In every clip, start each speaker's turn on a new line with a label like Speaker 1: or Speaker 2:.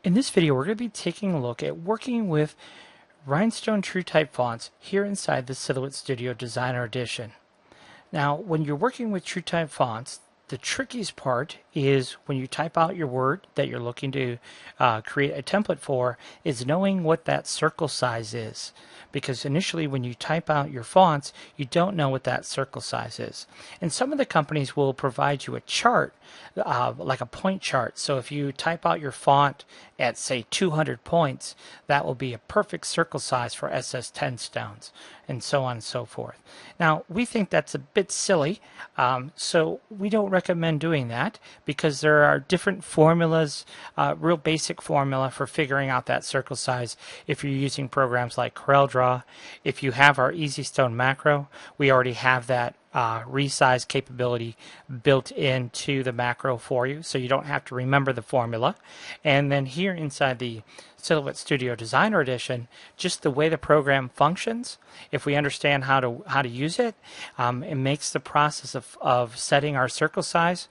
Speaker 1: In this video, we're going to be taking a look at working with Rhinestone TrueType fonts here inside the Silhouette Studio Designer Edition. Now, when you're working with TrueType fonts, the trickiest part is when you type out your word that you're looking to create a template for is knowing what that circle size is. Because initially when you type out your fonts, you don't know what that circle size is. And some of the companies will provide you a chart, like a point chart. So if you type out your font at, say, 200 points, that will be a perfect circle size for SS10 stones, and so on and so forth. Now, we think that's a bit silly, so we don't recommend doing that because there are different formulas, real basic formula for figuring out that circle size if you're using programs like CorelDRAW. If you have our EasyStone macro, we already have that resize capability built into the macro for you, so you don't have to remember the formula. And then here inside the Silhouette Studio Designer Edition, just the way the program functions, if we understand how to use it, it makes the process of setting our circle size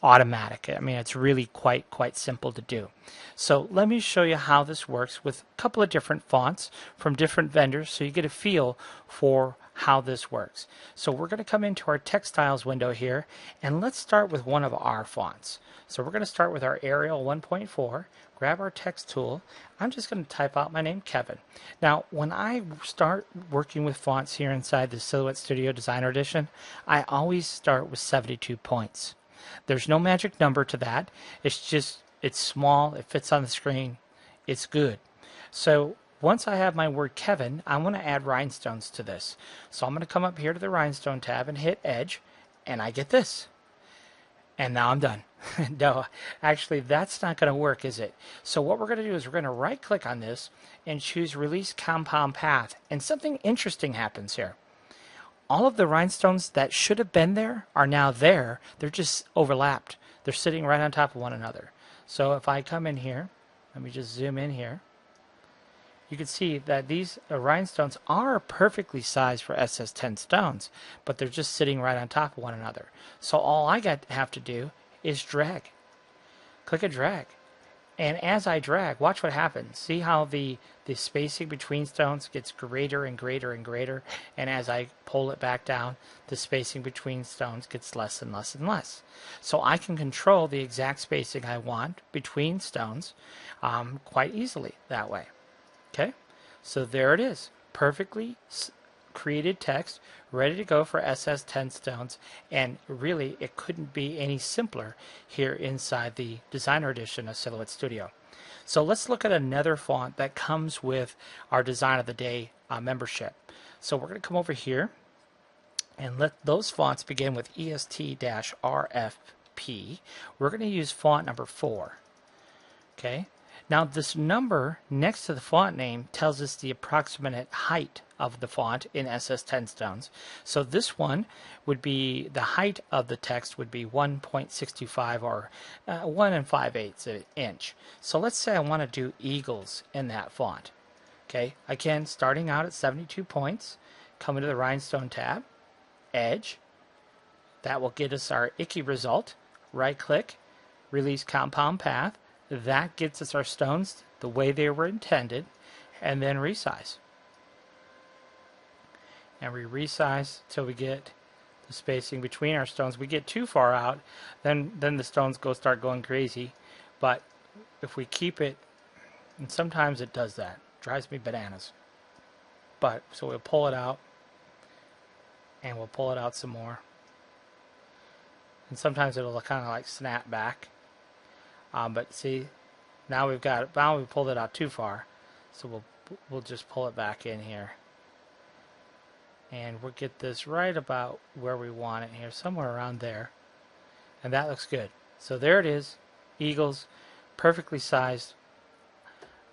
Speaker 1: automatic. I mean, it's really quite simple to do. So let me show you how this works with a couple of different fonts from different vendors so you get a feel for how this works. So we're going to come into our textiles window here, and let's start with one of our fonts. So we're going to start with our Arial 1.4, grab our text tool. I'm just going to type out my name, Kevin. Now, when I start working with fonts here inside the Silhouette Studio Designer Edition, I always start with 72 points. There's no magic number to that. It's small, it fits on the screen, it's good. So once I have my word Kevin, I want to add rhinestones to this. So I'm going to come up here to the Rhinestone tab and hit Edge, and I get this. And now I'm done. No, actually that's not going to work, is it? So what we're going to do is we're going to right click on this and choose Release Compound Path, and something interesting happens here. All of the rhinestones that should have been there are now there. They're just overlapped. They're sitting right on top of one another. So if I come in here, let me just zoom in here, you can see that these rhinestones are perfectly sized for SS10 stones, but they're just sitting right on top of one another. So all I have to do is drag. Click and drag. And as I drag, watch what happens. See how the spacing between stones gets greater and greater and greater, and as I pull it back down, the spacing between stones gets less and less and less. So I can control the exact spacing I want between stones quite easily that way. Okay, so there it is, perfectly created text, ready to go for SS10 stones, and really it couldn't be any simpler here inside the Designer Edition of Silhouette Studio. So let's look at another font that comes with our Design of the Day membership. So we're going to come over here and let those fonts begin with EST-RFP. We're going to use font number 4. Okay. Now this number next to the font name tells us the approximate height of the font in SS10 stones. So this one would be, the height of the text would be 1.65 or 1 5/8 inch. So let's say I want to do eagles in that font. Okay, again, starting out at 72 points, come into the Rhinestone tab, Edge. That will get us our icky result. Right click, Release Compound Path. That gets us our stones the way they were intended, and then resize. And we resize till we get the spacing between our stones. We get too far out, then the stones start going crazy. But if we keep it, and sometimes it does that, drives me bananas. But so we'll pull it out, and we'll pull it out some more. And sometimes it'll kind of like snap back. But see, now we've pulled it out too far, so we'll just pull it back in here, and we'll get this right about where we want it here, somewhere around there, and that looks good. So there it is, eagles, perfectly sized.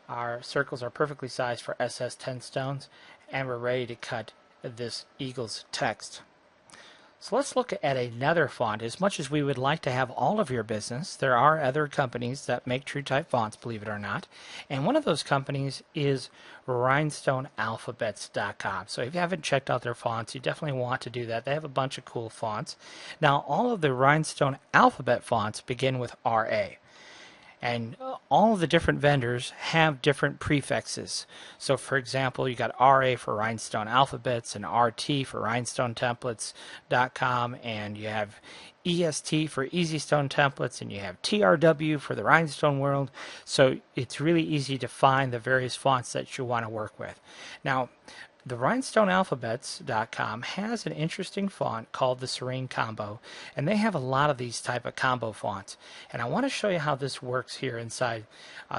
Speaker 1: Our circles are perfectly sized for SS10 stones, and we're ready to cut this eagles text. So let's look at another font. As much as we would like to have all of your business, there are other companies that make TrueType fonts, believe it or not. And one of those companies is rhinestonealphabets.com. So if you haven't checked out their fonts, you definitely want to do that. They have a bunch of cool fonts. Now, all of the Rhinestone alphabet fonts begin with RA. And all of the different vendors have different prefixes. So for example, you got RA for Rhinestone Alphabets and RT for RhinestoneTemplates.com, and you have EST for Easy Stone Templates, and you have TRW for the Rhinestone World. So it's really easy to find the various fonts that you want to work with. Now, the RhinestoneAlphabets.com has an interesting font called the Serene Combo, and they have a lot of these type of combo fonts. And I want to show you how this works here inside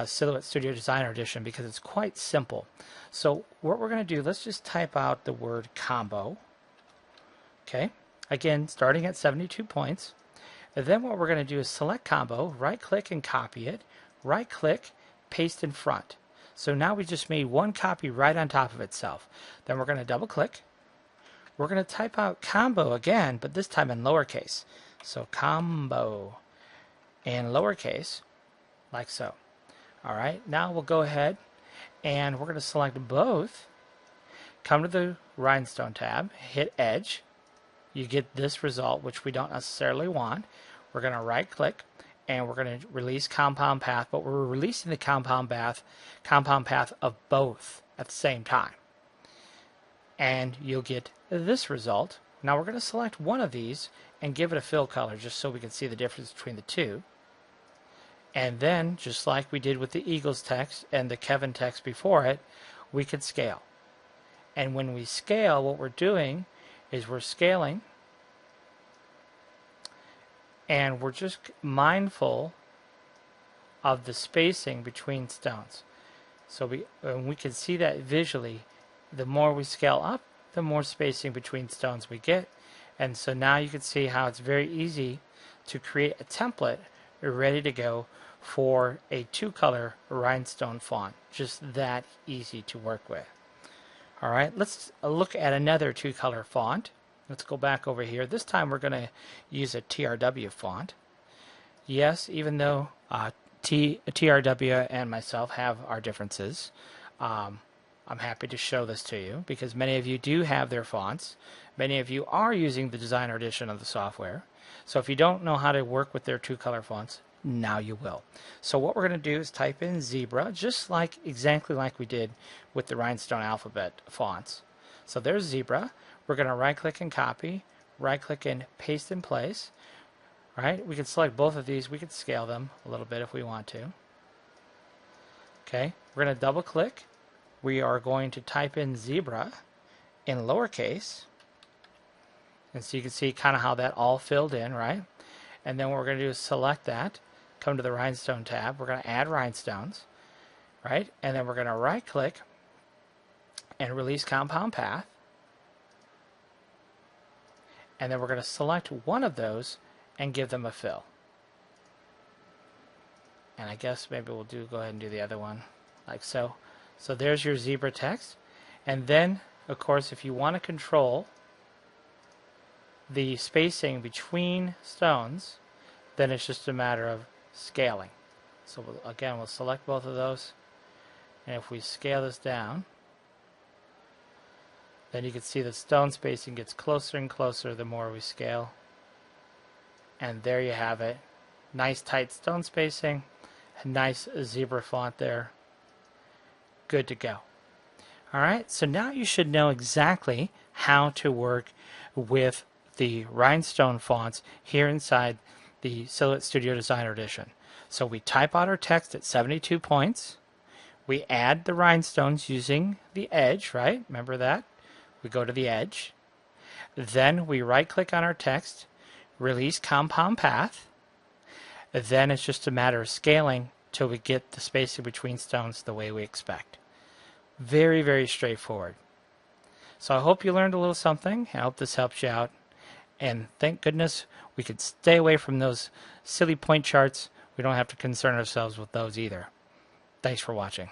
Speaker 1: Silhouette Studio Designer Edition because it's quite simple. So what we're going to do, let's just type out the word combo. Okay, again, starting at 72 points. And then what we're going to do is select combo, right-click and copy it, right-click, paste in front. So now we just made one copy right on top of itself. Then we're going to double click. We're going to type out combo again, but this time in lowercase. So combo in lowercase, like so. All right, now we'll go ahead and we're going to select both. Come to the Rhinestone tab, hit Edge. You get this result, which we don't necessarily want. We're going to right click, and we're going to release compound path, but we're releasing the compound path of both at the same time. And you'll get this result. Now we're going to select one of these and give it a fill color just so we can see the difference between the two. And then, just like we did with the Eagles text and the Kevin text before it, we could scale. And when we scale, what we're doing is we're scaling, and we're just mindful of the spacing between stones. So we can see that visually. The more we scale up, the more spacing between stones we get. And so now you can see how it's very easy to create a template ready to go for a two-color rhinestone font. Just that easy to work with. All right, let's look at another two-color font. Let's go back over here. This time we're going to use a TRW font. Yes, even though TRW and myself have our differences, I'm happy to show this to you because many of you do have their fonts. Many of you are using the Designer Edition of the software. So if you don't know how to work with their two-color fonts, now you will. So what we're going to do is type in Zebra, just like exactly like we did with the Rhinestone Alphabet fonts. So there's Zebra. We're going to right-click and copy, right-click and paste in place. Right? We can select both of these. We can scale them a little bit if we want to. Okay, we're going to double-click. We are going to type in Zebra in lowercase. And so you can see kind of how that all filled in, right? And then what we're going to do is select that, come to the Rhinestone tab. We're going to add rhinestones, right? And then we're going to right-click and release compound path. And then we're going to select one of those and give them a fill. And I guess maybe we'll go ahead and do the other one like so. So there's your zebra text. And then, of course, if you want to control the spacing between stones, then it's just a matter of scaling. So again, we'll select both of those. And if we scale this down, then you can see the stone spacing gets closer and closer the more we scale. And there you have it. Nice tight stone spacing. A nice zebra font there. Good to go. Alright, so now you should know exactly how to work with the Rhinestone fonts here inside the Silhouette Studio Designer Edition. So we type out our text at 72 points. We add the rhinestones using the edge, right? Remember that? We go to the edge. Then we right-click on our text, release compound path. Then it's just a matter of scaling till we get the spacing between stones the way we expect. Very, very straightforward. So I hope you learned a little something. I hope this helps you out. And thank goodness we could stay away from those silly point charts. We don't have to concern ourselves with those either. Thanks for watching.